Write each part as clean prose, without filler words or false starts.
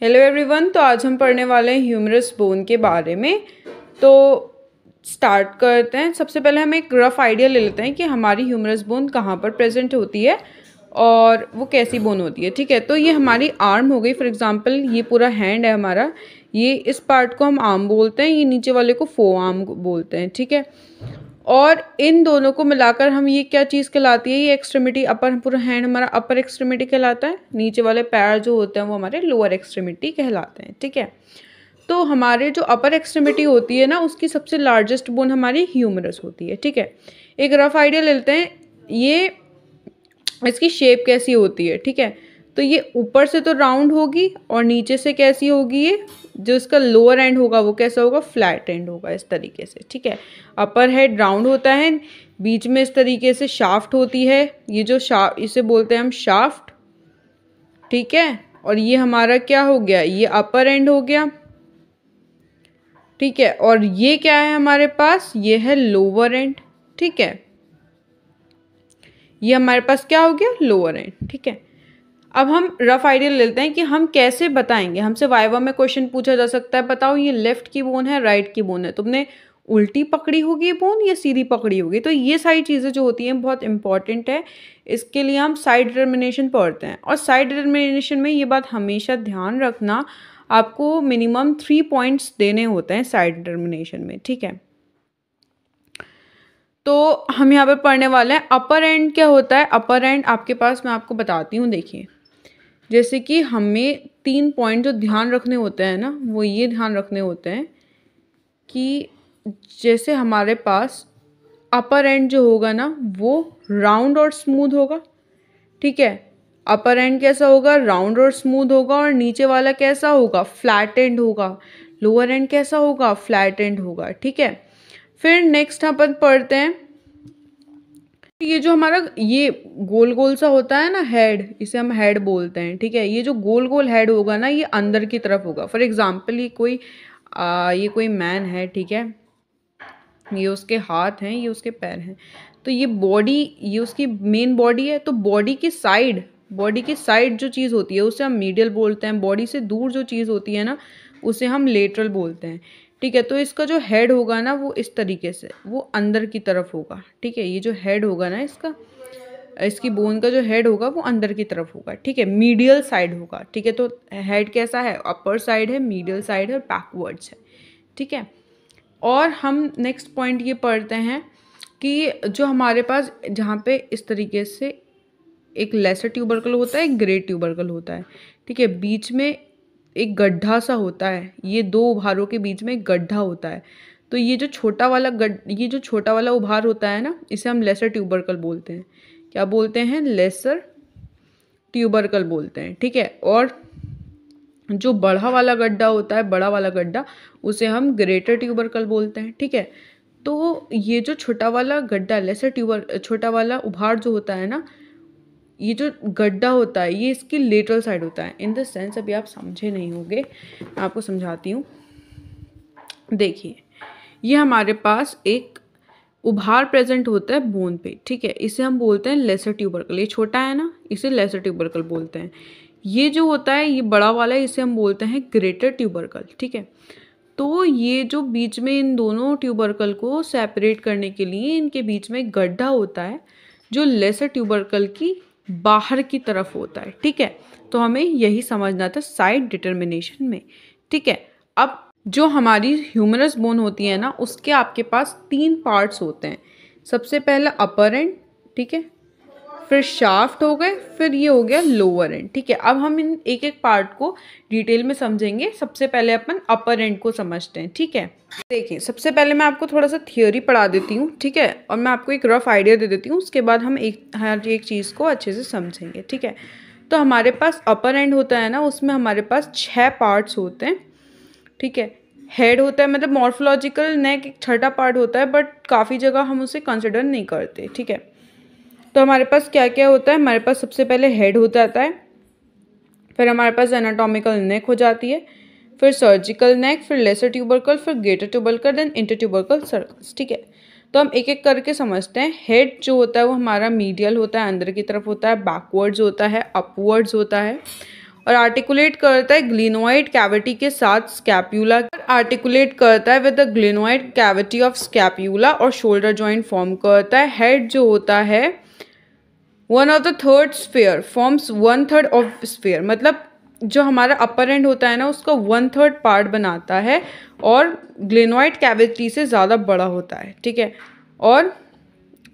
Hello everyone. तो आज हम पढ़ने वाले हैं ह्यूमरस बोन के बारे में। तो स्टार्ट करते हैं। सबसे पहले हम एक रफ आइडिया ले लेते हैं कि हमारी ह्यूमरस बोन कहाँ पर प्रेजेंट होती है और वो कैसी बोन होती है। ठीक है, तो ये हमारी आर्म हो गई। फॉर एग्जांपल ये पूरा हैंड है हमारा, ये इस पार्ट को हम आर्म बोलते हैं, ये नीचे वाले को फोर आर्म बोलते हैं। ठीक है, और इन दोनों को मिलाकर हम ये क्या चीज़ कहलाती है, ये एक्सट्रीमिटी अपर, पूरा हैंड हमारा अपर एक्सट्रीमिटी कहलाता है। नीचे वाले पैर जो होते हैं वो हमारे लोअर एक्सट्रीमिटी कहलाते हैं। ठीक है, तो हमारे जो अपर एक्सट्रीमिटी होती है ना, उसकी सबसे लार्जेस्ट बोन हमारी ह्यूमरस होती है। ठीक है, एक रफ आइडिया ले लेते हैं ये इसकी शेप कैसी होती है। ठीक है, तो ये ऊपर से तो राउंड होगी और नीचे से कैसी होगी, ये जो इसका लोअर एंड होगा वो कैसा होगा, फ्लैट एंड होगा इस तरीके से। ठीक है, अपर हेड राउंड होता है, बीच में इस तरीके से शाफ्ट होती है, ये जो इसे बोलते हैं हम शाफ्ट। ठीक है, और ये हमारा क्या हो गया, ये अपर एंड हो गया। ठीक है, और ये क्या है हमारे पास, ये है लोअर एंड। ठीक है, ये हमारे पास क्या हो गया, लोअर एंड। ठीक है, अब हम रफ आइडिया लेते हैं कि हम कैसे बताएंगे। हमसे वाइवा में क्वेश्चन पूछा जा सकता है, बताओ ये लेफ्ट की बोन है, राइट की बोन है, तुमने उल्टी पकड़ी होगी बोन या सीधी पकड़ी होगी। तो ये सारी चीज़ें जो होती हैं बहुत इंपॉर्टेंट है। इसके लिए हम साइड डिटर्मिनेशन पढ़ते हैं, और साइड डिटर्मिनेशन में ये बात हमेशा ध्यान रखना, आपको मिनिमम 3 पॉइंट्स देने होते हैं साइड डिटर्मिनेशन में। ठीक है, तो हम यहाँ पर पढ़ने वाले हैं अपर एंड क्या होता है। अपर एंड आपके पास मैं आपको बताती हूँ। देखिए, जैसे कि हमें 3 पॉइंट जो ध्यान रखने होते हैं ना, वो ये ध्यान रखने होते हैं कि जैसे हमारे पास अपर एंड जो होगा ना वो राउंड और स्मूथ होगा। ठीक है, अपर एंड कैसा होगा, राउंड और स्मूथ होगा, और नीचे वाला कैसा होगा, फ्लैट एंड होगा। लोअर एंड कैसा होगा, फ्लैट एंड होगा। ठीक है, फिर नेक्स्ट अपन पढ़ते हैं, ये जो हमारा ये गोल गोल सा होता है ना हेड, इसे हम हेड बोलते हैं। ठीक है, ये जो गोल गोल हेड होगा ना, ये अंदर की तरफ होगा। फॉर एग्जांपल ये कोई मैन है। ठीक है, ये उसके हाथ हैं, ये उसके पैर हैं, तो ये बॉडी, ये उसकी मेन बॉडी है। तो बॉडी की साइड जो चीज़ होती है उसे हम मीडियल बोलते हैं। बॉडी से दूर जो चीज़ होती है ना, उसे हम लेटरल बोलते हैं। ठीक है, तो इसका जो हेड होगा ना वो इस तरीके से, वो अंदर की तरफ होगा। ठीक है, ये जो हेड होगा ना इसकी बोन का जो हेड होगा वो अंदर की तरफ होगा। ठीक है, मीडियल साइड होगा। ठीक है, तो हेड कैसा है, अपर साइड है, मीडियल साइड है और बैकवर्ड्स है। ठीक है, और हम नेक्स्ट पॉइंट ये पढ़ते हैं कि जो हमारे पास जहाँ पे इस तरीके से एक लेसर ट्यूबरकल होता है, एक ग्रेट ट्यूबरकल होता है। ठीक है, बीच में एक गड्ढा सा होता है, ये दो उभारों के बीच में एक गड्ढा होता है। तो ये जो छोटा वाला उभार होता है ना, इसे हम लेसर ट्यूबरकल बोलते हैं। क्या बोलते हैं, लेसर ट्यूबरकल बोलते हैं। ठीक है, और जो बड़ा वाला गड्ढा होता है, बड़ा वाला गड्ढा, उसे हम ग्रेटर ट्यूबरकल बोलते हैं। ठीक है, तो ये जो छोटा वाला गड्ढा, छोटा वाला उभार जो होता है ना, ये जो गड्ढा होता है ये इसकी लेटरल साइड होता है। इन द सेंस, अभी आप समझे नहीं होंगे, मैं आपको समझाती हूँ। देखिए, ये हमारे पास एक उभार प्रेजेंट होता है बोन पे। ठीक है, इसे हम बोलते हैं लेसर ट्यूबरकल। ये छोटा है ना, इसे लेसर ट्यूबरकल बोलते हैं। ये जो होता है, ये बड़ा वाला, इसे हम बोलते हैं ग्रेटर ट्यूबरकल। ठीक है, तो ये जो बीच में इन दोनों ट्यूबरकल को सेपरेट करने के लिए इनके बीच में एक गड्ढा होता है जो लेसर ट्यूबरकल की बाहर की तरफ होता है। ठीक है, तो हमें यही समझना था साइड डिटर्मिनेशन में। ठीक है, अब जो हमारी ह्यूमरस बोन होती है ना, उसके आपके पास 3 पार्ट्स होते हैं। सबसे पहला अपर एंड, ठीक है, फिर शाफ्ट हो गए, फिर ये हो गया लोअर एंड। ठीक है, अब हम इन एक एक पार्ट को डिटेल में समझेंगे। सबसे पहले अपन अपर एंड को समझते हैं। ठीक है, देखिए, सबसे पहले मैं आपको थोड़ा सा थियोरी पढ़ा देती हूँ। ठीक है, और मैं आपको एक रफ आइडिया दे देती हूँ, उसके बाद हम हर एक चीज़ को अच्छे से समझेंगे। ठीक है, तो हमारे पास अपर एंड होता है ना, उसमें हमारे पास 6 पार्ट्स होते हैं। ठीक है, हेड होता है, मतलब मॉर्फोलॉजिकल नेक एक छठा पार्ट होता है, बट काफ़ी जगह हम उसे कंसिडर नहीं करते। ठीक है, तो हमारे पास क्या क्या होता है, हमारे पास सबसे पहले हेड हो जाता है, फिर हमारे पास एनाटॉमिकल नेक हो जाती है, फिर सर्जिकल नेक, फिर लेसर ट्यूबरकल, फिर greater tubercle, then inter tubercle sulcus. ठीक है, तो हम एक एक करके समझते हैं। हेड जो होता है वो हमारा मीडियल होता है, अंदर की तरफ होता है, बैकवर्ड्स होता है, अपवर्ड्स होता है, और आर्टिकुलेट करता है ग्लिनोइड कैविटी के साथ स्कैप्यूला, आर्टिकुलेट करता है with the glenoid cavity of scapula और शोल्डर जॉइंट फॉर्म करता है। हेड जो होता है 1/3 स्फीयर फॉर्म्स 1/3 ऑफ स्फीयर, मतलब जो हमारा अपर एंड होता है ना उसका 1/3 पार्ट बनाता है और ग्लिनोइड कैविटी से ज़्यादा बड़ा होता है, ठीक है। और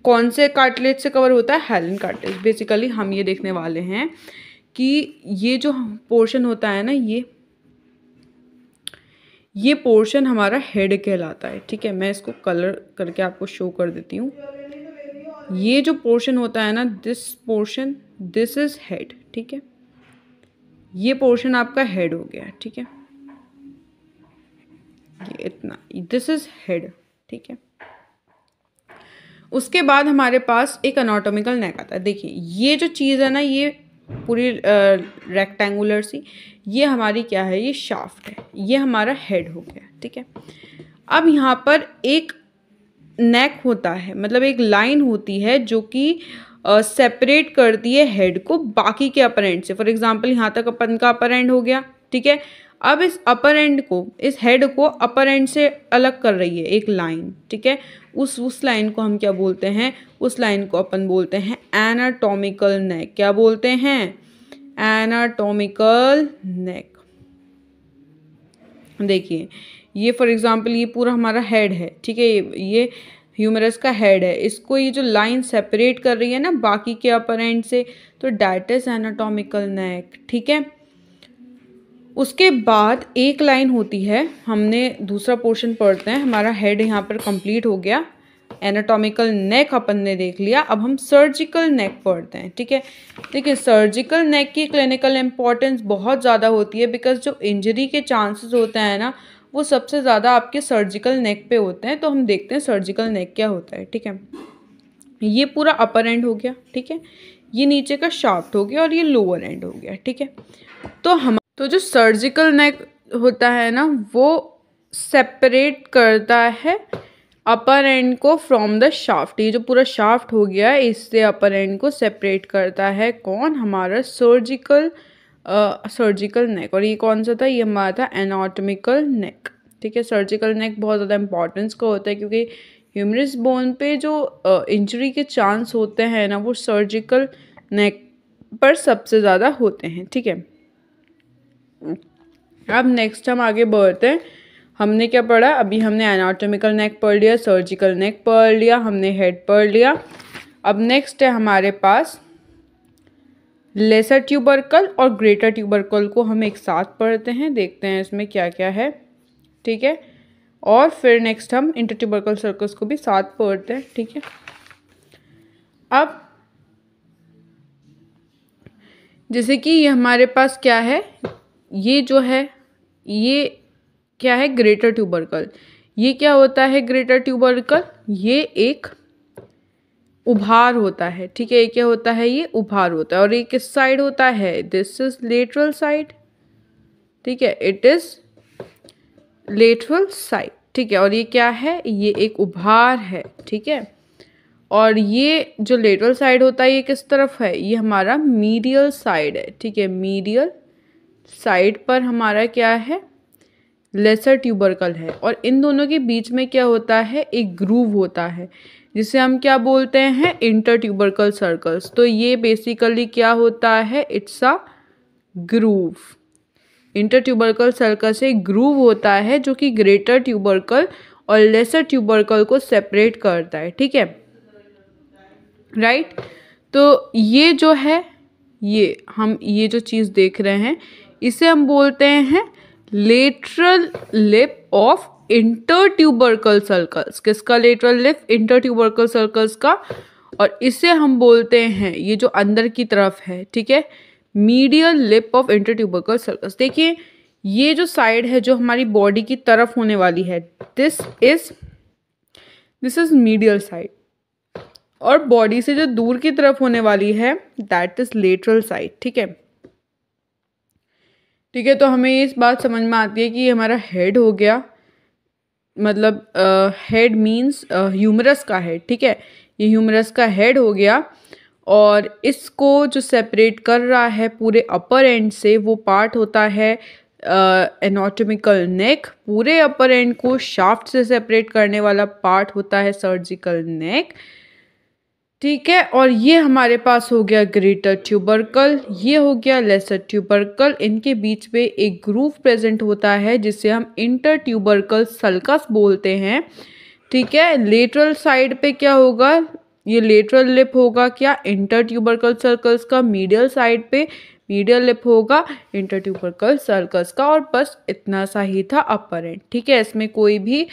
कौन से कार्टिलेज से कवर होता है? हाइलन कार्टिलेज। बेसिकली हम ये देखने वाले हैं कि ये जो पोर्शन होता है ना, ये पोर्शन हमारा हेड कहलाता है, ठीक है। मैं इसको कलर करके आपको शो कर देती हूँ। ये जो पोर्शन होता है ना, this portion, this is head, ठीक है। ये पोर्शन आपका हेड हो गया, ठीक है। ये इतना, दिस इज हेड, ठीक है। उसके बाद हमारे पास एक एनाटॉमिकल नेक आता है। देखिए ये जो चीज़ है ना, ये पूरी रेक्टेंगुलर सी, ये हमारी क्या है? ये शाफ्ट है, ये हमारा हेड हो गया, ठीक है। अब यहाँ पर एक नेक होता है, मतलब एक लाइन होती है जो कि सेपरेट करती है हेड को बाकी के अपर एंड से। फॉर एग्जांपल यहाँ तक अपन का अपर एंड हो गया, ठीक है। अब इस अपर एंड को, इस हेड को अपर एंड से अलग कर रही है एक लाइन, ठीक है। उस लाइन को हम क्या बोलते हैं? उस लाइन को अपन बोलते हैं एनाटॉमिकल नेक। क्या बोलते हैं? एनाटॉमिकल नेक। देखिए ये फॉर एग्जांपल ये पूरा हमारा हेड है, ठीक है। ये ह्यूमरस का हेड है, इसको ये जो लाइन सेपरेट कर रही है ना बाकी के अपर एंड से, तो दैट इज एनाटॉमिकल नेक, ठीक है। उसके बाद एक लाइन होती है, हमने दूसरा पोर्शन पढ़ते हैं। हमारा हेड यहाँ पर कंप्लीट हो गया, एनाटॉमिकल नेक अपन ने देख लिया। अब हम सर्जिकल नेक पढ़ते हैं, ठीक है। देखिए सर्जिकल नेक की क्लिनिकल इंपॉर्टेंस बहुत ज़्यादा होती है, बिकॉज जो इंजरी के चांसेस होते हैं ना वो सबसे ज़्यादा आपके सर्जिकल नेक पे होते हैं। तो हम देखते हैं सर्जिकल नेक क्या होता है, ठीक है। ये पूरा अपर एंड हो गया, ठीक है। ये नीचे का शाफ्ट हो गया और ये लोअर एंड हो गया, ठीक है। तो जो सर्जिकल नेक होता है ना वो सेपरेट करता है अपर एंड को फ्रॉम द शाफ्ट। ये जो पूरा शाफ्ट हो गया है इससे अपर एंड को सेपरेट करता है कौन? हमारा सर्जिकल नेक। और ये कौन सा था? ये हमारा था एनाटॉमिकल नेक, ठीक है। सर्जिकल नेक बहुत ज़्यादा इंपॉर्टेंस का होता है क्योंकि ह्यूमरस बोन पे जो इंजरी के चांस होते हैं ना वो सर्जिकल नेक पर सबसे ज़्यादा होते हैं, ठीक है। अब नेक्स्ट हम आगे बढ़ते हैं। हमने क्या पढ़ा? अभी हमने एनाटॉमिकल नेक पढ़ लिया, सर्जिकल नेक पढ़ लिया, हमने हेड पढ़ लिया। अब नेक्स्ट है हमारे पास लेसर ट्यूबरकल और ग्रेटर ट्यूबरकल को हम एक साथ पढ़ते हैं, देखते हैं इसमें क्या क्या है, ठीक है। और फिर नेक्स्ट हम इंटरट्यूबरकल सर्कल्स को भी साथ पढ़ते हैं, ठीक है। अब जैसे कि ये हमारे पास क्या है, ये जो है ये क्या है? Greater tubercle. ये क्या होता है ग्रेटर ट्यूबरकल? ये एक उभार होता है, ठीक है। ये क्या होता है? ये उभार होता है। और ये किस साइड होता है? दिस इज लेटरल साइड, ठीक है। इट इज लेटरल साइड, ठीक है। और ये क्या है? ये एक उभार है, ठीक है। और ये जो लेटरल साइड होता है ये किस तरफ है? ये हमारा मीडियल साइड है, ठीक है। मीडियल साइड पर हमारा क्या है? लेसर ट्यूबरकल है। और इन दोनों के बीच में क्या होता है? एक ग्रूव होता है जिसे हम क्या बोलते हैं? Inter tubercle circles. तो ये बेसिकली क्या होता है? It's a groove. Inter tubercle circle से ग्रूव होता है जो कि ग्रेटर ट्यूबरकल और लेसर ट्यूबरकल को सेपरेट करता है, ठीक है, राइट। तो ये जो है, ये जो चीज़ देख रहे हैं इसे हम बोलते हैं लेटरल लिप ऑफ इंटरट्यूबरकल सर्कल्स। किसका लेटरल लिप? इंटरट्यूबरकल सर्कल्स का। और इसे हम बोलते हैं, ये जो अंदर की तरफ है, ठीक है, मीडियल लिप ऑफ इंटरट्यूबरकल सर्कल्स। देखिए ये जो साइड है जो हमारी बॉडी की तरफ होने वाली है, दिस इज मीडियल साइड। और बॉडी से जो दूर की तरफ होने वाली है दैट इज लेटरल साइड, ठीक है, ठीक है। तो हमें इस बात समझ में आती है कि ये हमारा हेड हो गया, मतलब हेड मीन्स ह्यूमरस का हेड, ठीक है। ये ह्यूमरस का हेड हो गया। और इसको जो सेपरेट कर रहा है पूरे अपर एंड से वो पार्ट होता है एनाटॉमिकल नेक। पूरे अपर एंड को शाफ्ट से सेपरेट करने वाला पार्ट होता है सर्जिकल नेक, ठीक है। और ये हमारे पास हो गया ग्रेटर ट्यूबरकल, ये हो गया लेसर ट्यूबरकल। इनके बीच में एक ग्रूव प्रेजेंट होता है जिसे हम इंटर ट्यूबरकल सल्कस बोलते हैं, ठीक है। लेटरल साइड पे क्या होगा, ये लेटरल लिप होगा क्या इंटर ट्यूबरकल सर्कल्स का, मीडियल साइड पे मीडियल लिप होगा इंटर ट्यूबरकल सर्कल्स का। और बस इतना सा ही था अपर एंड, ठीक है। इसमें कोई भी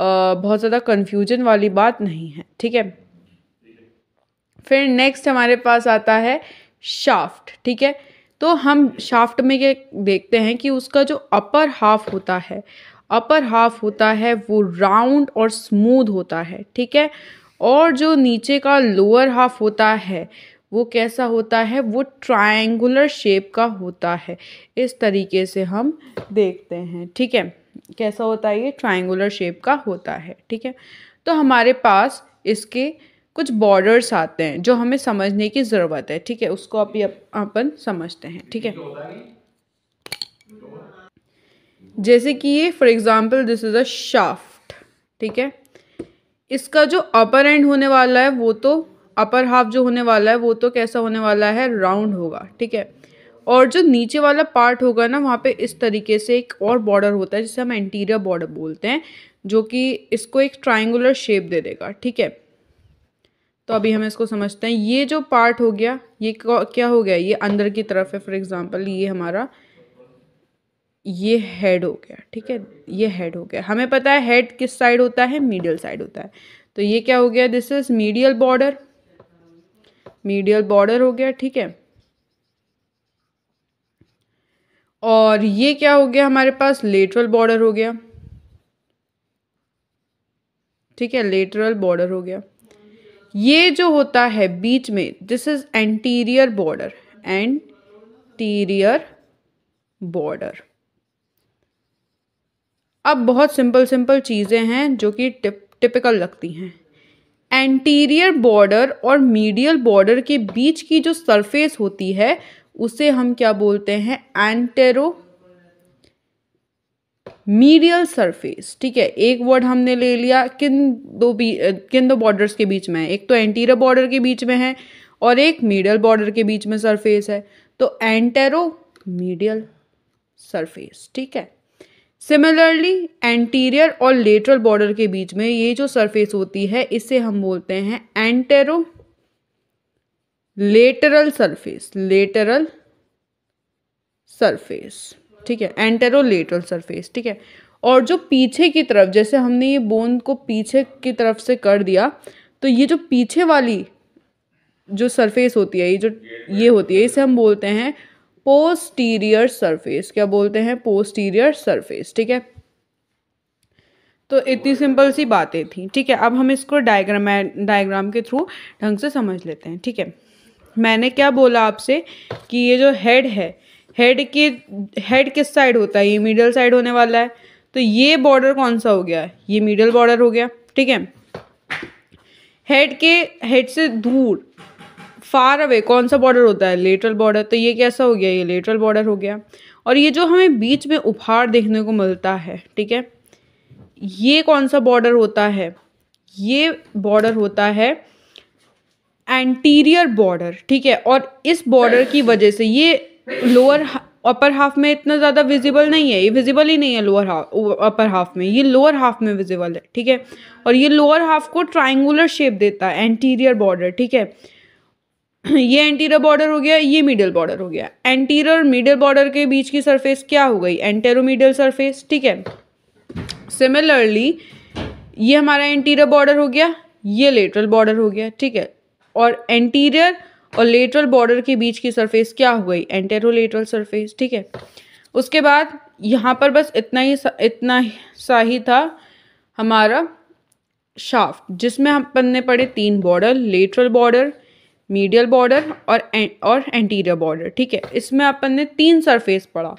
बहुत ज़्यादा कन्फ्यूजन वाली बात नहीं है, ठीक है। फिर नेक्स्ट हमारे पास आता है शाफ्ट, ठीक है। तो हम शाफ्ट में क्या देखते हैं कि उसका जो अपर हाफ होता है, अपर हाफ होता है वो राउंड और स्मूथ होता है, ठीक है। और जो नीचे का लोअर हाफ होता है वो कैसा होता है, वो ट्रायंगुलर शेप का होता है। इस तरीके से हम देखते हैं, ठीक है। कैसा होता है, ये ट्रायंगुलर शेप का होता है, ठीक है। तो हमारे पास इसके कुछ बॉर्डर्स आते हैं जो हमें समझने की ज़रूरत है, ठीक है। उसको अभी अपन समझते हैं, ठीक है। जैसे कि ये for example this is a shaft, ठीक है। इसका जो अपर एंड होने वाला है वो तो अपर हाफ जो होने वाला है वो तो कैसा होने वाला है, राउंड होगा, ठीक है। और जो नीचे वाला पार्ट होगा ना वहाँ पे इस तरीके से एक और बॉर्डर होता है जिसे हम एंटीरियर बॉर्डर बोलते हैं, जो कि इसको एक ट्रायंगुलर शेप दे देगा, ठीक है। तो अभी हम इसको समझते हैं। ये जो पार्ट हो गया ये क्या हो गया, ये अंदर की तरफ है। फॉर एग्जांपल ये हमारा ये हेड हो गया, ठीक है। ये हेड हो गया, हमें पता है हेड किस साइड होता है, मीडियल साइड होता है। तो ये क्या हो गया, this is medial border, medial border हो गया, ठीक है। और ये क्या हो गया हमारे पास, लेटरल बॉर्डर हो गया, ठीक है। लेटरल बॉर्डर हो गया। ये जो होता है बीच में this is anterior border, anterior border. अब बहुत सिंपल चीज़ें हैं जो कि टिपिकल लगती हैं। एंटीरियर बॉर्डर और मीडियल बॉर्डर के बीच की जो सरफेस होती है उसे हम क्या बोलते हैं, एंटेरो मीडियल सरफेस, ठीक है। एक वर्ड हमने ले लिया, किन दो बॉर्डर्स के बीच में है, एक तो एंटीरियर बॉर्डर के बीच में है और एक मीडियल बॉर्डर के बीच में सरफेस है, तो एंटेरो मीडियल सरफेस, ठीक है। सिमिलरली एंटीरियर और लेटरल बॉर्डर के बीच में ये जो सरफेस होती है इसे हम बोलते हैं antero lateral surface, lateral surface, ठीक है। एंटेरो लेटरल सरफेस, ठीक है। और जो पीछे की तरफ, जैसे हमने ये बोन को पीछे की तरफ से कर दिया, तो ये जो पीछे वाली जो सरफेस होती है, ये होती है, इसे हम बोलते हैं पोस्टीरियर सरफेस। क्या बोलते हैं, पोस्टीरियर सरफेस, ठीक है। तो इतनी सिंपल सी बातें थी, ठीक है। अब हम इसको डायग्राम के थ्रू ढंग से समझ लेते हैं, ठीक है। मैंने क्या बोला आपसे कि ये जो हेड है, हेड किस साइड होता है, ये मिडल साइड होने वाला है। तो ये बॉर्डर कौन सा हो गया, ये मिडल बॉर्डर हो गया, ठीक है। हेड से दूर फार अवे कौन सा बॉर्डर होता है, लेटरल बॉर्डर। तो ये कैसा हो गया, ये लेटरल बॉर्डर हो गया। और ये जो हमें बीच में उभार देखने को मिलता है, ठीक है, ये कौन सा बॉर्डर होता है, ये बॉर्डर होता है एंटीरियर बॉर्डर, ठीक है। और इस बॉर्डर की वजह से ये लोअर अपर हाफ में इतना ज़्यादा विजिबल नहीं है, ये विजिबल ही नहीं है लोअर हाफ अपर हाफ में, ये लोअर हाफ में विजिबल है, ठीक है। और ये लोअर हाफ को ट्राइंगुलर शेप देता है एंटीरियर बॉर्डर, ठीक है। ये एंटीरियर बॉर्डर हो गया, ये मिडिल बॉर्डर हो गया। एंटीरियर मिडिल बॉर्डर के बीच की सरफेस क्या हो गई, एंटेरोमीडियल सरफेस, ठीक है। सिमिलरली ये हमारा एंटीरियर बॉर्डर हो गया, ये लेटरल बॉर्डर हो गया, ठीक है। और एंटीरियर और लेटरल बॉर्डर के बीच की सरफेस क्या हो गई, एंटेरोलेटरल सरफेस, ठीक है। उसके बाद यहाँ पर बस इतना सा ही था हमारा शाफ्ट, जिसमें अपन ने पढ़े 3 border, lateral border, medial border और एंटीरियर बॉर्डर, ठीक है। इसमें अपन ने 3 सरफेस पढ़ा,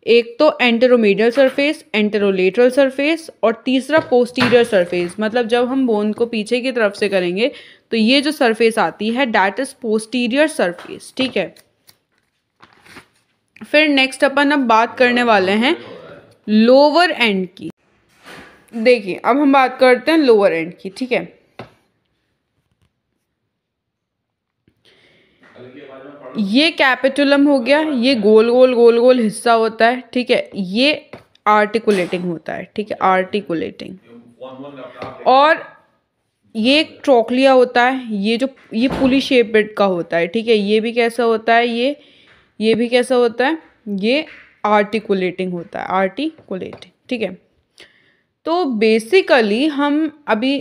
एक तो एंटेरोमीडियल सरफेस, एंटेरोलेटरल सरफेस, और तीसरा पोस्टीरियर सरफेस। मतलब जब हम बोन को पीछे की तरफ से करेंगे तो ये जो सरफेस आती है दैट इज पोस्टीरियर सरफेस, ठीक है। फिर नेक्स्ट अपन अब बात करने वाले हैं लोअर एंड की। देखिए अब हम बात करते हैं लोअर एंड की, ठीक है। ये कैपिटुलम हो गया, ये गोल गोल गोल गोल हिस्सा होता है, ठीक है। ये आर्टिकुलेटिंग होता है, ठीक है, आर्टिकुलेटिंग। और ये एक ट्रोक्लिया होता है, ये पुली शेपेड का होता है, ठीक है। ये भी कैसा होता है, ये भी कैसा होता है, ये आर्टिकुलेटिंग होता है, आर्टिकुलेटिंग, ठीक है। तो बेसिकली हम अभी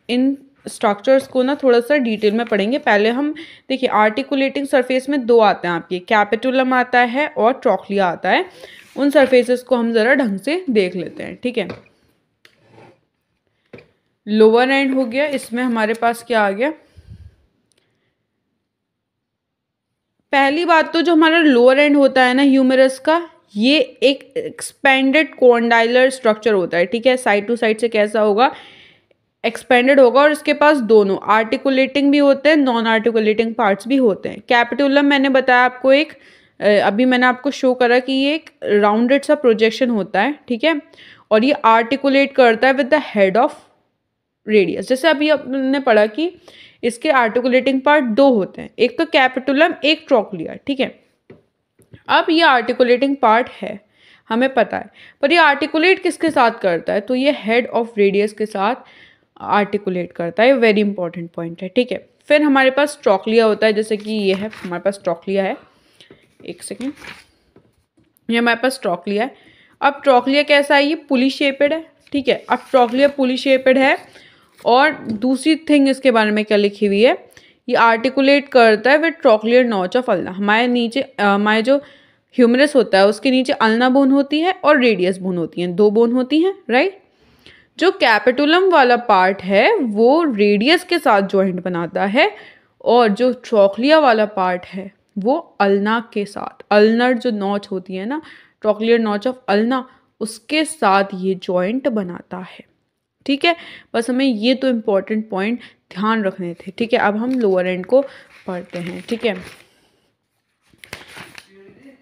इन स्ट्रक्चर्स को ना थोड़ा सा डिटेल में पढ़ेंगे। पहले हम देखिए आर्टिकुलेटिंग सरफेस में दो आते हैं आपके, कैपिटुलम आता है और ट्रोक्लिया आता है। उन सरफेसेस को हम ज़रा ढंग से देख लेते हैं, ठीक है। लोअर एंड हो गया, इसमें हमारे पास क्या आ गया। पहली बात तो जो हमारा लोअर एंड होता है ना ह्यूमरस का, ये एक एक्सपेंडेड कॉन्डाइलर स्ट्रक्चर होता है, ठीक है। साइड टू साइड से कैसा होगा, एक्सपेंडेड होगा, और इसके पास दोनों आर्टिकुलेटिंग भी होते हैं, नॉन आर्टिकुलेटिंग पार्ट्स भी होते हैं। कैपिटुलम मैंने बताया आपको एक, अभी मैंने आपको शो करा कि ये एक राउंडेड सा प्रोजेक्शन होता है, ठीक है। और ये आर्टिकुलेट करता है with the head of radius. जैसे अभी आपने पढ़ा कि इसके आर्टिकुलेटिंग पार्ट दो होते हैं, एक तो कैपिटुलम, एक ट्रोक्लिया, ठीक है। अब ये आर्टिकुलेटिंग पार्ट है, हमें पता है, पर ये आर्टिकुलेट किसके साथ करता है, तो ये हेड ऑफ रेडियस के साथ आर्टिकुलेट करता है। वेरी इंपॉर्टेंट पॉइंट है, ठीक है। फिर हमारे पास ट्रोक्लिया होता है, जैसे कि ये है हमारे पास ट्रोक्लिया है, एक सेकेंड, ये हमारे पास ट्रोक्लिया है। अब ट्रोक्लिया कैसा है, ये पुली शेपेड है, ठीक है। अब ट्रोक्लिया पुली शेपेड है, और दूसरी थिंग इसके बारे में क्या लिखी हुई है, ये आर्टिकुलेट करता है with trochlear notch of ulna. हमारे नीचे हमारे जो ह्यूमरस होता है उसके नीचे अल्ना बोन होती है और रेडियस बोन होती हैं, दो बोन होती हैं, राइट। जो कैपिटुलम वाला पार्ट है वो रेडियस के साथ जॉइंट बनाता है, और जो ट्रोक्लिया वाला पार्ट है वो अल्ना के साथ, अल्नर जो नॉच होती है ना, ट्रोक्लियर नॉच ऑफ अल्ना, उसके साथ ये जॉइंट बनाता है, ठीक है। बस हमें ये तो इम्पोर्टेंट पॉइंट ध्यान रखने थे, ठीक है। अब हम लोअर एंड को पढ़ते हैं, ठीक है,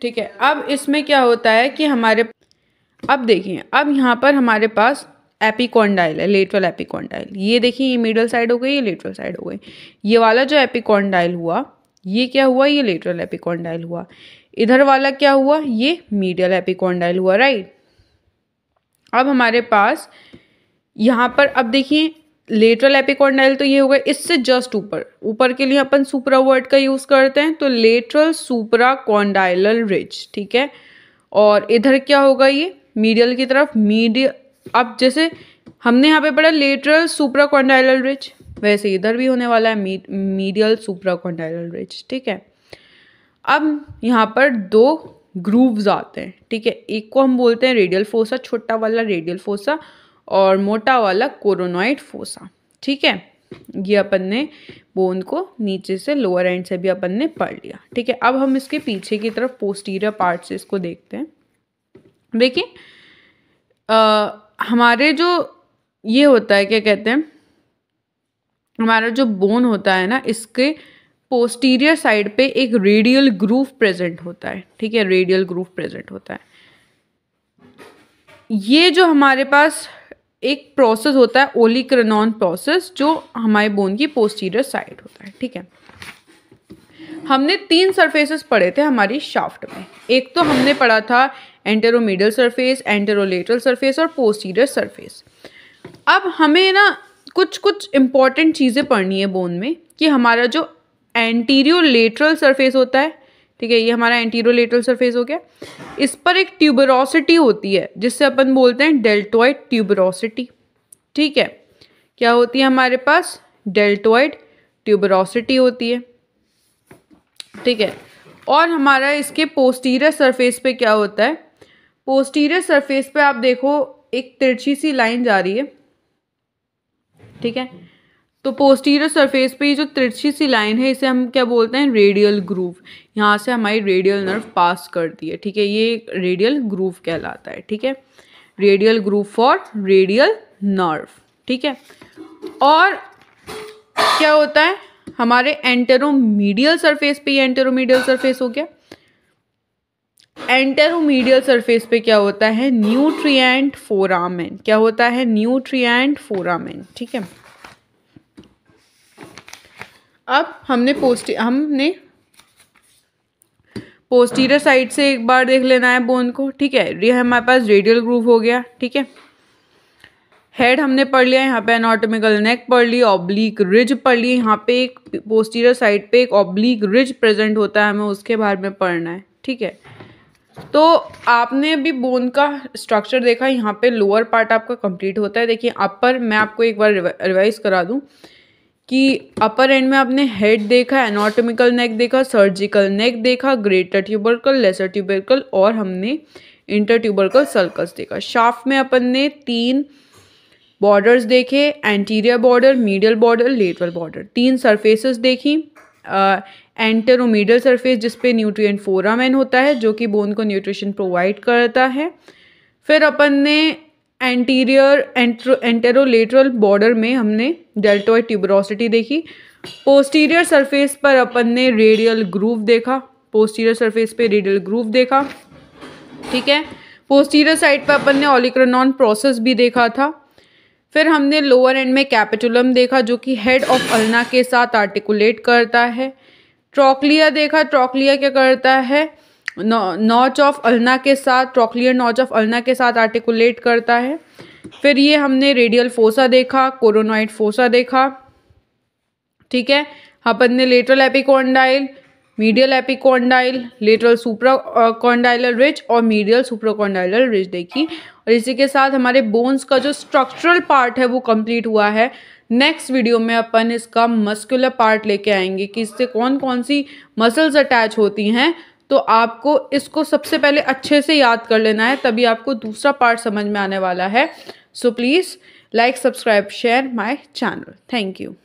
ठीक है। अब इसमें क्या होता है कि हमारे, अब देखिए अब यहाँ पर हमारे पास एपिकॉन्डाइल है, लेटरल एपिकॉन्डाइल। ये देखिए ये मिडल साइड हो गई, ये लेटरल साइड हो गई। ये वाला जो एपिकॉन्डाइल हुआ, ये क्या हुआ, ये लेटरल एपिकॉन्डाइल हुआ। इधर वाला क्या हुआ, ये मीडियल एपिकॉन्डाइल हुआ, राइट। अब हमारे पास यहाँ पर, अब देखिए लेटरल एपिकॉन्डाइल तो ये हो गया, इससे जस्ट ऊपर, ऊपर के लिए अपन सुपरा वर्ड का यूज़ करते हैं, तो लेटरल सुपरा कॉन्डाइलर रिज, ठीक है। और इधर क्या होगा, ये मीडियल की तरफ, मीडियल। अब जैसे हमने यहाँ पे पढ़ा लेटरल सुपरा कॉन्डाइलर रिज, वैसे इधर भी होने वाला है मीडियल सुपरा कॉन्डाइलर रिज, ठीक है। अब यहाँ पर दो ग्रूव्स आते हैं, ठीक है। एक को हम बोलते हैं रेडियल फोसा, छोटा वाला रेडियल फोसा, और मोटा वाला कोरोनॉइड फोसा, ठीक है। ये अपन ने बोन को नीचे से लोअर एंड से भी अपन ने पढ़ लिया, ठीक है। अब हम इसके पीछे की तरफ पोस्टीरियर पार्ट से इसको देखते हैं। देखिए हमारे जो ये होता है, क्या कहते हैं, हमारा जो बोन होता है ना, इसके पोस्टीरियर साइड पे एक रेडियल ग्रूव प्रेजेंट होता है, ठीक है, रेडियल ग्रूव प्रेजेंट होता है। ये जो हमारे पास एक प्रोसेस होता है ओलिक्रनॉन प्रोसेस, जो हमारे बोन की पोस्टीरियर साइड होता है, ठीक है। हमने तीन सरफेसेस पढ़े थे हमारी शाफ्ट में। एक तो हमने पढ़ा था एंटेरोमीडियल सरफेस, एंटेरोलेटरल सरफेस और पोस्टीरियर सरफेस। अब हमें ना कुछ कुछ इंपॉर्टेंट चीज़ें पढ़नी है बोन में, कि हमारा जो एंटीरियोलेटरल सरफेस होता है, ठीक है, ये हमारा एंटीरियोलेटरल सरफेस हो गया। इस पर एक ट्यूबरोसिटी होती है जिससे अपन बोलते हैं डेल्टॉइड ट्यूबरोसिटी, ठीक है। क्या होती है हमारे पास, डेल्टॉइड ट्यूबरोसिटी होती है, ठीक है। और हमारा इसके पोस्टीरियर सरफेस पे क्या होता है, पोस्टीरियर सरफेस पे आप देखो एक तिरछी सी लाइन जा रही है, ठीक है। तो तो पोस्टीरियर सरफेस पे ये जो तिरछी सी लाइन है इसे हम क्या बोलते हैं, रेडियल ग्रूव। यहाँ से हमारी रेडियल नर्व पास करती है, ठीक है, ये रेडियल ग्रूव कहलाता है, ठीक है, radial groove for radial nerve, ठीक है। और क्या होता है हमारे एंटेरोमीडियल सरफेस पे, ये एंटेरोमीडियल सरफेस हो गया। एंटेरोमीडियल सरफेस पे क्या होता है, न्यूट्रिएंट फोरामेन, क्या होता है, न्यूट्रिएंट फोरामेन, ठीक है। अब हमने पोस्टीरियर साइड से एक बार देख लेना है बोन को, ठीक है। ये हमारे पास रेडियल ग्रूव हो गया, ठीक है। हेड हमने पढ़ लिया, यहाँ पे एनाटॉमिकल नेक पढ़ ली, ऑब्लिक रिज पढ़ ली, यहाँ पे एक पोस्टीरियर साइड पे एक ऑब्लिक रिज प्रेजेंट होता है, हमें उसके बारे में पढ़ना है, ठीक है। तो आपने अभी बोन का स्ट्रक्चर देखा, यहाँ पे लोअर पार्ट आपका कंप्लीट होता है। देखिए अपर, मैं आपको एक बार रिवाइज करा दूँ कि अपर एंड में आपने हेड देखा, एनाटॉमिकल नेक देखा, सर्जिकल नेक देखा, ग्रेटर ट्यूबरकल, लेसर ट्यूबरकल और हमने इंटर ट्यूबरकल सर्कल्स देखा। शाफ्ट में अपन ने 3 बॉर्डर्स देखे, anterior border, medial border, lateral border, 3 surfaces देखी। एंटेरोमीडियल सरफेस जिसपे न्यूट्रिएंट फोरामेन होता है जो कि बोन को न्यूट्रिशन प्रोवाइड करता है। फिर अपन ने एंटेरोलेटरल बॉर्डर में हमने डेल्टोइड ट्यूबरोसिटी देखी। पोस्टीरियर सरफेस पर अपन ने रेडियल ग्रूव देखा, पोस्टीरियर सरफेस पे रेडियल ग्रूव देखा, ठीक है। पोस्टीरियर साइड पर अपन ने ओलिक्रानॉन प्रोसेस भी देखा था। फिर हमने लोअर एंड में कैपिटुलम देखा जो कि हेड ऑफ अल्ना के साथ आर्टिकुलेट करता है। ट्रॉक्लिया देखा, ट्रॉक्लिया क्या करता है, नॉच ऑफ अल्ना के साथ, ट्रॉक्लियर नॉच ऑफ अल्ना के साथ आर्टिकुलेट करता है। फिर ये हमने रेडियल फोसा देखा, कोरोनॉइड फोसा देखा, ठीक है। अपन ने lateral epicondyle, medial epicondyle, lateral supracondylar ridge और मीडियल सुप्राकॉन्डाइलर रिज देखी। और इसी के साथ हमारे बोन्स का जो स्ट्रक्चरल पार्ट है वो कंप्लीट हुआ है। नेक्स्ट वीडियो में अपन इसका मस्कुलर पार्ट लेके आएंगे कि इससे कौन कौन सी मसल्स अटैच होती हैं। तो आपको इसको सबसे पहले अच्छे से याद कर लेना है, तभी आपको दूसरा पार्ट समझ में आने वाला है। So please like, subscribe, share my channel. Thank you.